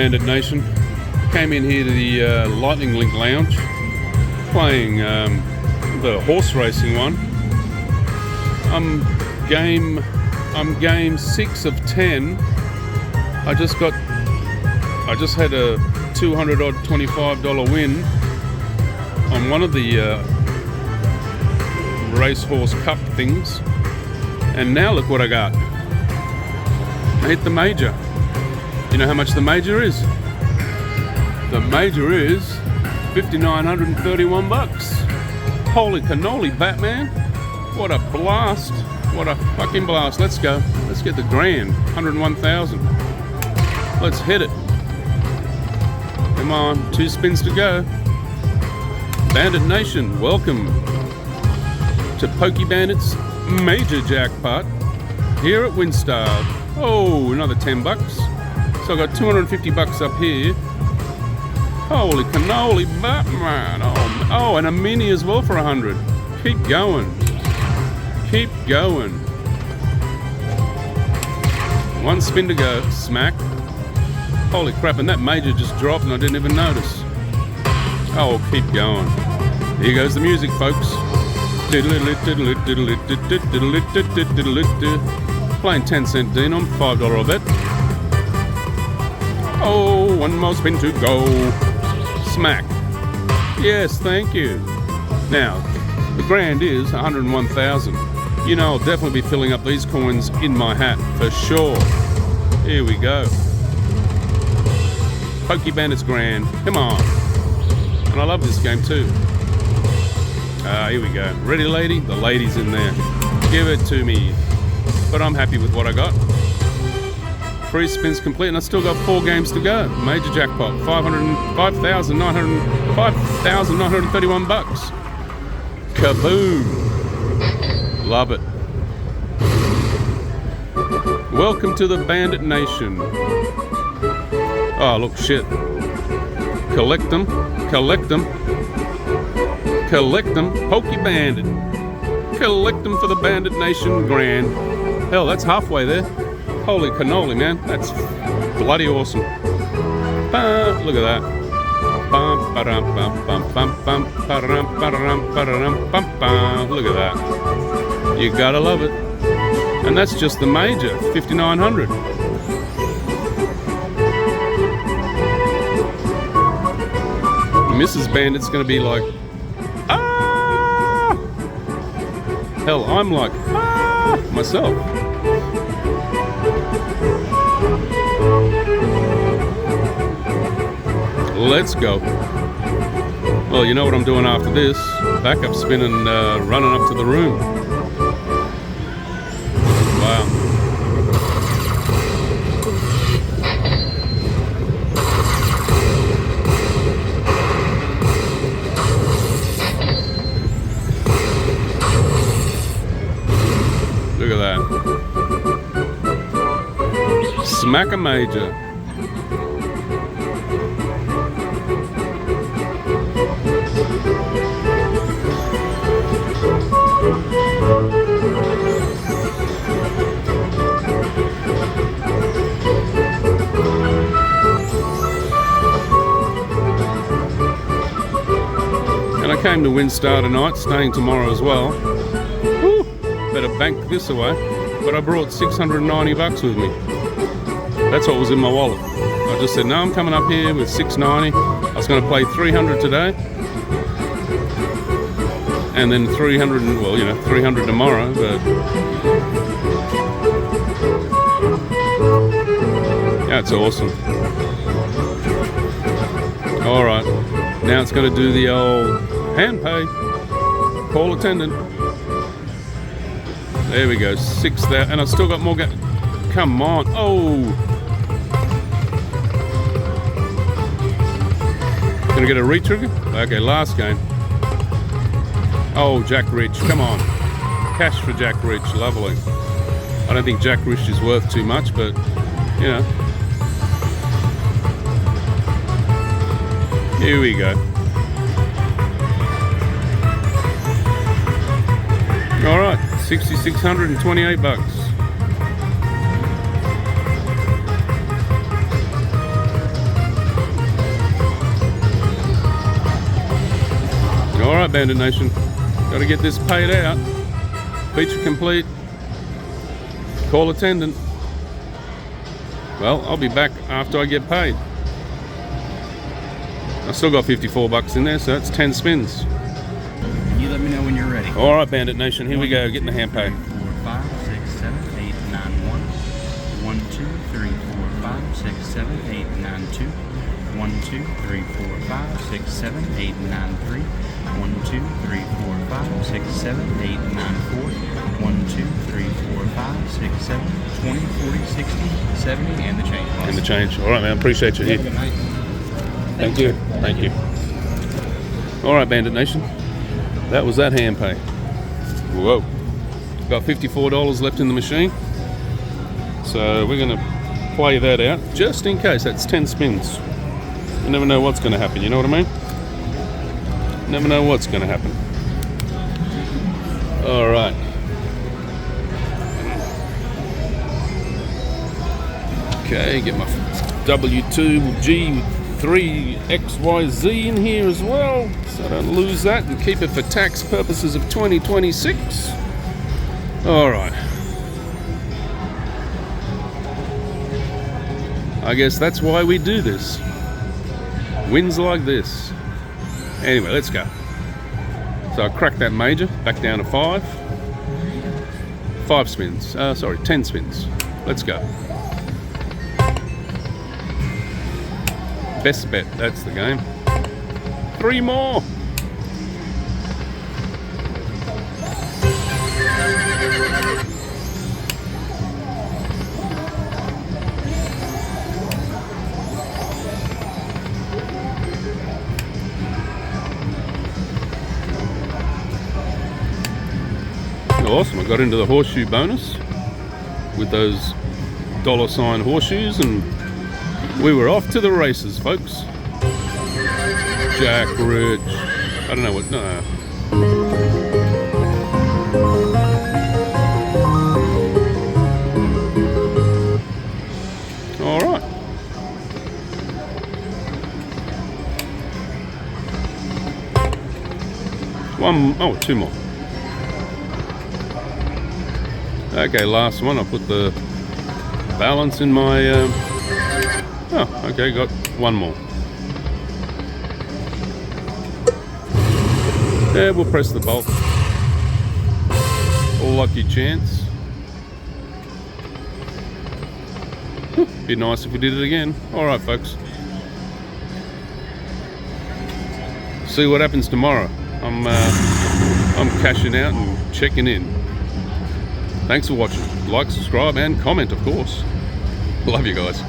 Bandit Nation. Came in here to the Lightning Link Lounge, playing the horse racing one. I'm game 6 of 10. I just had a $200 $25 win on one of the racehorse cup things, and now look what I got. I hit the major. You know how much the major is? The major is $5,931. Holy cannoli, Batman! What a blast! What a fucking blast! Let's go. Let's get the grand. 101,000. Let's hit it. Come on, 2 spins to go. Bandit Nation, welcome to Pokey Bandit's major jackpot here at Winstar. Oh, another $10. So I got $250 up here. Holy cannoli, Batman! Oh, and a mini as well for 100. Keep going. Keep going. 1 spin to go. Smack. Holy crap! And that major just dropped, and I didn't even notice. Oh, keep going. Here goes the music, folks. Playing 10-cent denom, $5 a bet. Oh, 1 more spin to go. Smack. Yes, thank you. Now, the grand is 101,000. You know, I'll definitely be filling up these coins in my hat for sure. Here we go. Pokey Bandits grand. Come on. And I love this game too. Here we go. Ready, lady? The lady's in there. Give it to me. But I'm happy with what I got. 3 spins complete, and I still got 4 games to go. Major jackpot, $5,931. Kaboom! Love it. Welcome to the Bandit Nation. Oh, look, shit. Collect them. Collect them. Collect them. Pokey Bandit. Collect them for the Bandit Nation grand. Hell, that's halfway there. Holy cannoli, man. That's bloody awesome. Look at that. Look at that. You gotta love it. And that's just the major, 5,900. Mrs. Bandit's gonna be like, ah! Hell, I'm like, ah! Myself. Let's go. Well, you know what I'm doing after this. Backup spin and running up to the room. Wow. Look at that. Smack a major. And I came to Winstar tonight, staying tomorrow as well. Woo, better bank this away. But I brought $690 with me. That's what was in my wallet. I just said, no, I'm coming up here with $690. I was going to play 300 today. And then 300, well, you know, 300 tomorrow, but that's awesome. All right, now it's going to do the old hand pay. Call attendant. There we go, 6,000, and I've still got more. Come on, oh! Gonna get a retrigger? Okay, last game. Oh, Jack Rich, come on. Cash for Jack Rich, lovely. I don't think Jack Rich is worth too much, but, you know. Here we go. All right, $6,628. All right, Bandit Nation. Got to get this paid out. Feature complete. Call attendant. Well, I'll be back after I get paid. I still got 54 bucks in there, so that's 10 spins. You let me know when you're ready. All right, Bandit Nation, here we go, getting the hand pay. 4, 5, 6, 7, 8, 9, 1. 1, 2, 3, 4, 5, 6, 7, 8, 9, 2. 1, 2, 3, 4, 5, 6, 7, 8, 9, 3. 1, 2, 3, 4, 5, 6, 7, 8, 9, 4. 1, 2, 3, 4, 5, 6, 7, 20, 40, 60, 70, and the change. Boss. And the change. All right, man, appreciate you here. Have a good night. Thank you. Thank you. All right, Bandit Nation. That was that hand pay. Whoa. Got $54 left in the machine. So we're going to play that out just in case. That's 10 spins. You never know what's going to happen. You know what I mean? Never know what's going to happen. All right. Okay, get my W2G3XYZ in here as well, so I don't lose that and keep it for tax purposes of 2026. All right. I guess that's why we do this. Wins like this. Anyway, let's go. So I cracked that major, back down to 5. 5 spins. Sorry, 10 spins. Let's go. Best bet, that's the game. 3 more. Awesome, I got into the horseshoe bonus with those $ horseshoes and we were off to the races, folks. Jack Rich. I don't know what. No. All right. Two more. Okay, last one. I'll put the balance in my. Oh, okay, got 1 more. Yeah, we'll press the bulk. Lucky chance. Be nice if we did it again. All right, folks. See what happens tomorrow. I'm cashing out and checking in. Thanks for watching. Like, subscribe, and comment, of course. Love you guys.